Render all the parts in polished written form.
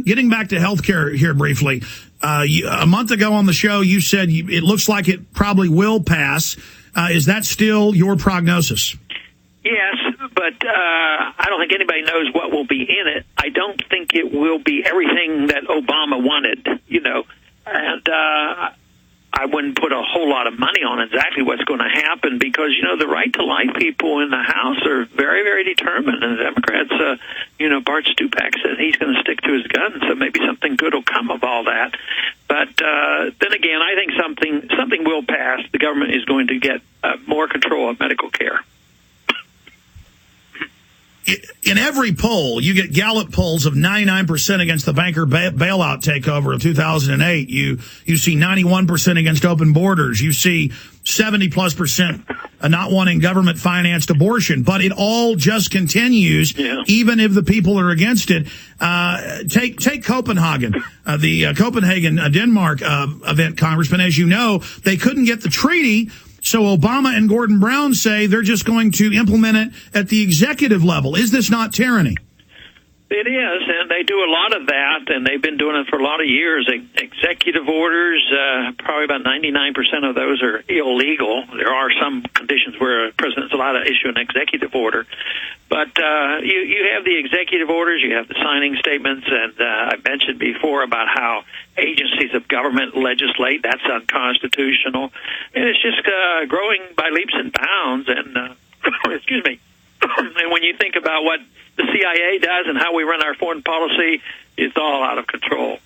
Getting back to healthcare here briefly, a month ago on the show, you said it looks like it probably will pass. Is that still your prognosis? Yes, but I don't think anybody knows what will be in it. I don't think it will be everything that Obama wanted, and I wouldn't put a whole lot of money on exactly what's going to happen because, the right to life people in the House are very, very determined. And the Democrats, Bart Stupak said he's going to stick to his guns, so maybe something good will come of all that. But then again, I think something will pass. The government is going to get more control of medical care. In every poll, you get Gallup polls of 99% against the banker bailout takeover of 2008. You see 91% against open borders. You see 70+% not wanting government-financed abortion. But it all just continues, even if the people are against it. Take Copenhagen, the Copenhagen, Denmark event, Congressman. As you know, they couldn't get the treaty. So Obama and Gordon Brown say they're just going to implement it at the executive level. Is this not tyranny? It is, and they do a lot of that, and they've been doing it for a lot of years. Executive orders, probably about 99% of those are illegal. There are some conditions where a president's allowed to issue an executive order. But you have the executive orders, you have the signing statements, and I mentioned before about how agencies of government legislate. That's unconstitutional. And it's just growing by leaps and bounds. And, excuse me, and when you think about what the CIA does and how we run our foreign policy, it's all out of control.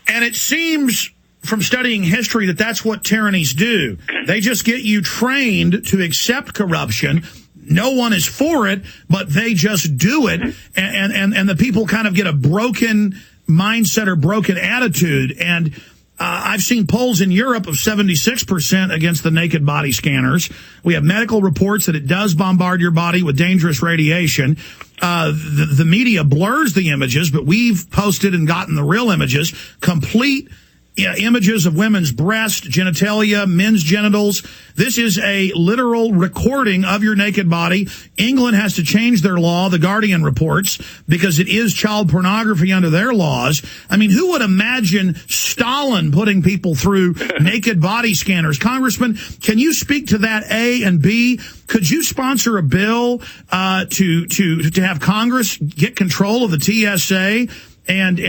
And it seems from studying history that that's what tyrannies do. They just get you trained to accept corruption. No one is for it, but they just do it. And the people kind of get a broken mindset or broken attitude. And I've seen polls in Europe of 76% against the naked body scanners. We have medical reports that it does bombard your body with dangerous radiation. The media blurs the images, but we've posted and gotten the real images, complete images of women's breast, genitalia, men's genitals. This is a literal recording of your naked body. England has to change their law, The Guardian reports, because it is child pornography under their laws. I mean, who would imagine Stalin putting people through naked body scanners? Congressman, can you speak to that, A, and B? Could you sponsor a bill to have Congress get control of the TSA and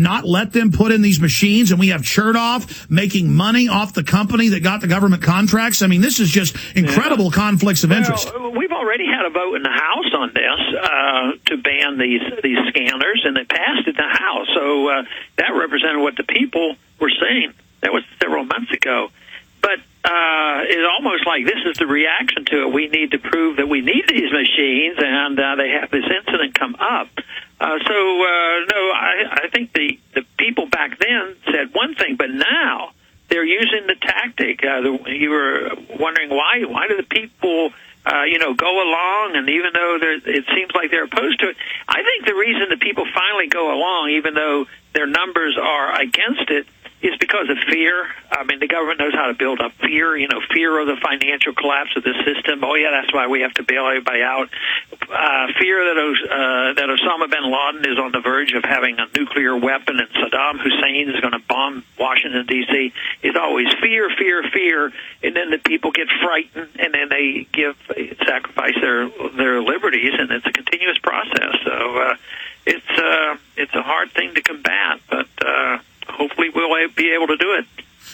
not let them put in these machines, and we have Chertoff making money off the company that got the government contracts? I mean, this is just incredible conflicts of interest. We've already had a vote in the House on this to ban these scanners, and it passed in the House. So that represented what the people were saying. That was several months ago. But it's almost like this is the reaction to it. We need to prove that we need these machines, and they have this incident come up. I think the people back then said one thing, but now they're using the tactic. You were wondering why do the people go along, and even though it seems like they're opposed to it, I think the reason the people finally go along, even though their numbers are against it, is because of fear. I mean, the government knows how to build up fear, fear of the financial collapse of the system. Oh, yeah, that's why we have to bail everybody out. Fear that Osama bin Laden is on the verge of having a nuclear weapon and Saddam Hussein is going to bomb Washington, D.C. is always fear, fear, fear. And then the people get frightened, and then they sacrifice their liberties, and it's a continuous process. So it's a hard thing to combat, but hopefully we'll be able to do it.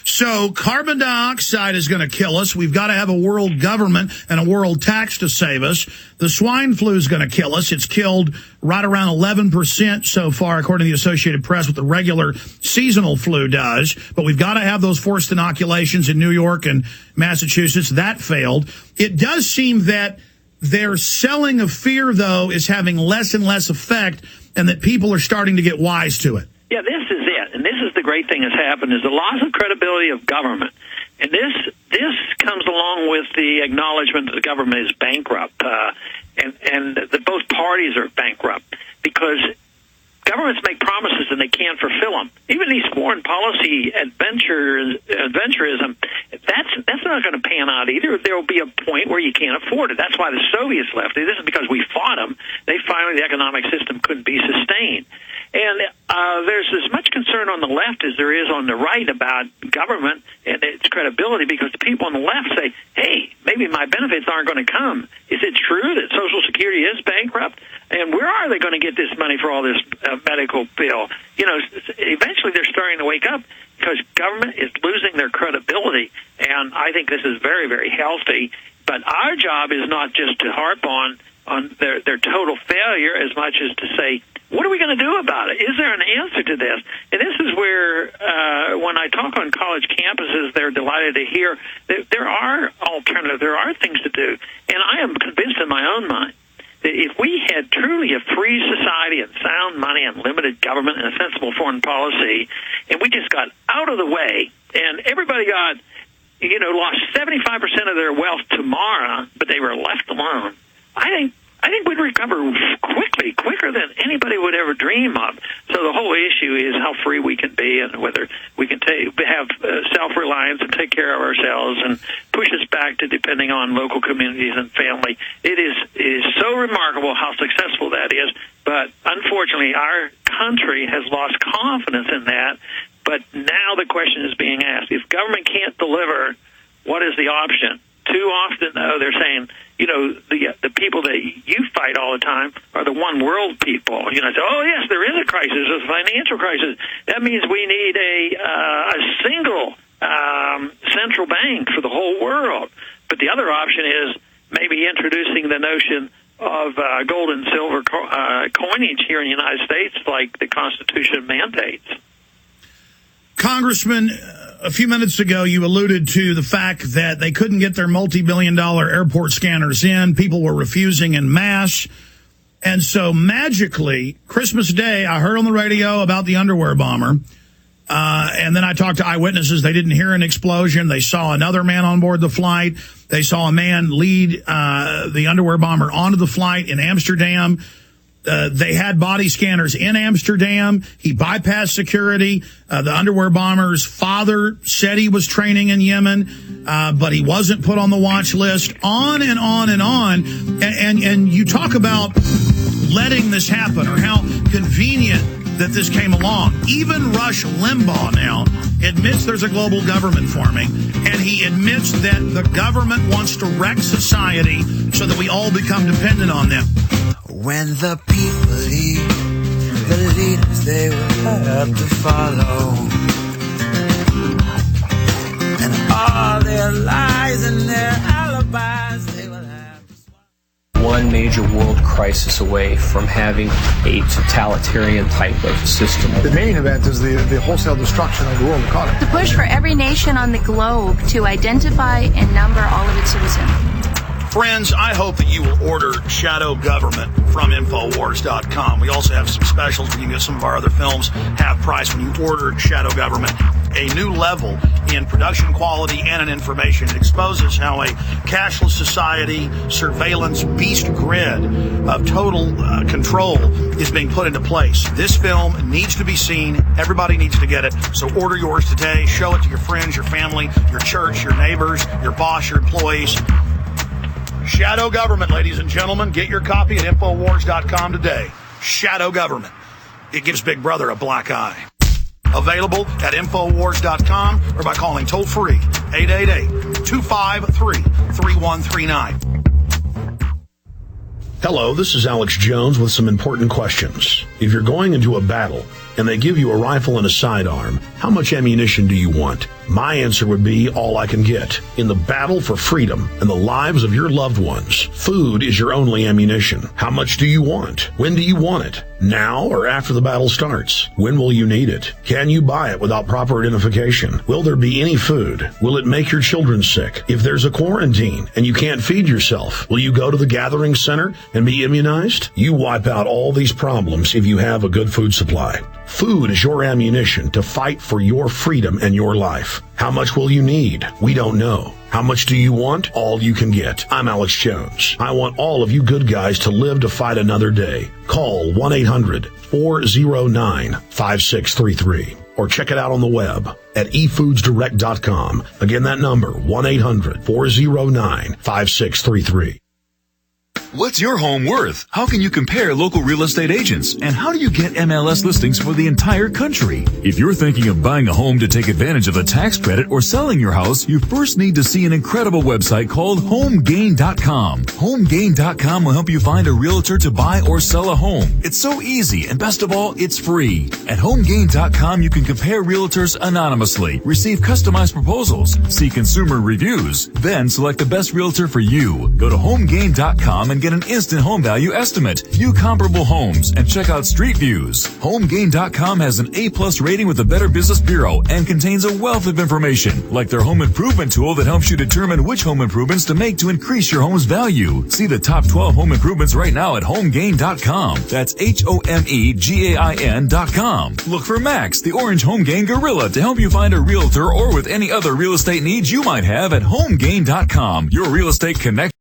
So carbon dioxide is going to kill us. We've got to have a world government and a world tax to save us. The swine flu is going to kill us. It's killed right around 11% so far, according to the Associated Press, what the regular seasonal flu does. But we've got to have those forced inoculations in New York and Massachusetts. That failed. It does seem that their selling of fear, though, is having less and less effect, and that people are starting to get wise to it. Yeah, this is it. And this is the great thing that's happened, is the loss of credibility of government. And this comes along with the acknowledgement that the government is bankrupt, and that both parties are bankrupt, because governments make promises and they can't fulfill them. Even these foreign policy adventurism, that's not going to pan out either. There will be a point where you can't afford it. That's why the Soviets left. This is because we fought them. The economic system couldn't be sustained. concern on the left as there is on the right about government and its credibility, because the people on the left say, hey, maybe my benefits aren't going to come. Is it true that Social Security is bankrupt? And where are they going to get this money for all this medical bill? Eventually they're starting to wake up because government is losing their credibility, and I think this is very, very healthy. But our job is not just to harp on their total failure as much as to say, what are we going to do about it? Is there an answer to this? And this is where, when I talk on college campuses, they're delighted to hear that there are alternatives, there are things to do. And I am convinced in my own mind that if we had truly a free society and sound money and limited government and a sensible foreign policy, and we just got out of the way, and everybody got, lost 75% of their wealth tomorrow, but they were left alone, I think we'd recover quicker than anybody would ever dream of. So the whole issue is how free we can be and whether we can have self-reliance and take care of ourselves and push us back to depending on local communities and family. It is so remarkable how successful that is, but unfortunately our country has lost confidence in that. But now the question is being asked, if government can't deliver, what is the option? Too often, though, they're saying, the people that you fight all the time are the one world people. Say, oh, yes, there is a crisis, a financial crisis. That means we need a single central bank for the whole world. But the other option is maybe introducing the notion of gold and silver coinage here in the United States, like the Constitution mandates. Congressman, a few minutes ago, you alluded to the fact that they couldn't get their multi-billion-dollar airport scanners in. People were refusing en masse. And so magically, Christmas Day, I heard on the radio about the underwear bomber. And then I talked to eyewitnesses. They didn't hear an explosion. They saw another man on board the flight. They saw a man lead the underwear bomber onto the flight in Amsterdam. They had body scanners in Amsterdam. He bypassed security. The underwear bomber's father said he was training in Yemen, but he wasn't put on the watch list. On and on and on. And you talk about letting this happen or how convenient that this came along. Even Rush Limbaugh now admits there's a global government forming, and he admits that the government wants to wreck society so that we all become dependent on them. When the people leave, the leaders they will have to follow, and all their lies and their alibis they will have to swallow. One major world crisis away from having a totalitarian type of system. The main event is the wholesale destruction of the world economy. The push for every nation on the globe to identify and number all of its citizens. Friends, I hope that you will order Shadow Government from Infowars.com. We also have some specials where you can get some of our other films half price when you order Shadow Government. A new level in production quality and in information. It exposes how a cashless society, surveillance, beast grid of total control is being put into place. This film needs to be seen. Everybody needs to get it. So order yours today. Show it to your friends, your family, your church, your neighbors, your boss, your employees. Shadow Government, ladies and gentlemen. Get your copy at Infowars.com today. Shadow Government. It gives Big Brother a black eye. Available at Infowars.com or by calling toll-free 888-253-3139. Hello, this is Alex Jones with some important questions. If you're going into a battle and they give you a rifle and a sidearm, how much ammunition do you want? My answer would be all I can get. In the battle for freedom and the lives of your loved ones, food is your only ammunition. How much do you want? When do you want it? Now or after the battle starts? When will you need it? Can you buy it without proper identification? Will there be any food? Will it make your children sick? If there's a quarantine and you can't feed yourself, will you go to the gathering center and be immunized? You wipe out all these problems if you have a good food supply. Food is your ammunition to fight for your freedom and your life. How much will you need? We don't know. How much do you want? All you can get. I'm Alex Jones. I want all of you good guys to live to fight another day. Call 1-800-409-5633 or check it out on the web at efoodsdirect.com. Again, that number, 1-800-409-5633. What's your home worth? How can you compare local real estate agents? And how do you get MLS listings for the entire country? If you're thinking of buying a home to take advantage of a tax credit or selling your house, you first need to see an incredible website called HomeGain.com. HomeGain.com will help you find a realtor to buy or sell a home. It's so easy, and best of all, it's free. At HomeGain.com, you can compare realtors anonymously, receive customized proposals, see consumer reviews, then select the best realtor for you. Go to HomeGain.com and get an instant home value estimate, view comparable homes, and check out street views. HomeGain.com has an A+ rating with the Better Business Bureau and contains a wealth of information, like their home improvement tool that helps you determine which home improvements to make to increase your home's value. See the top 12 home improvements right now at HomeGain.com. That's HomeGain.com. Look for Max, the Orange HomeGain Gorilla, to help you find a realtor or with any other real estate needs you might have at HomeGain.com. Your real estate connection.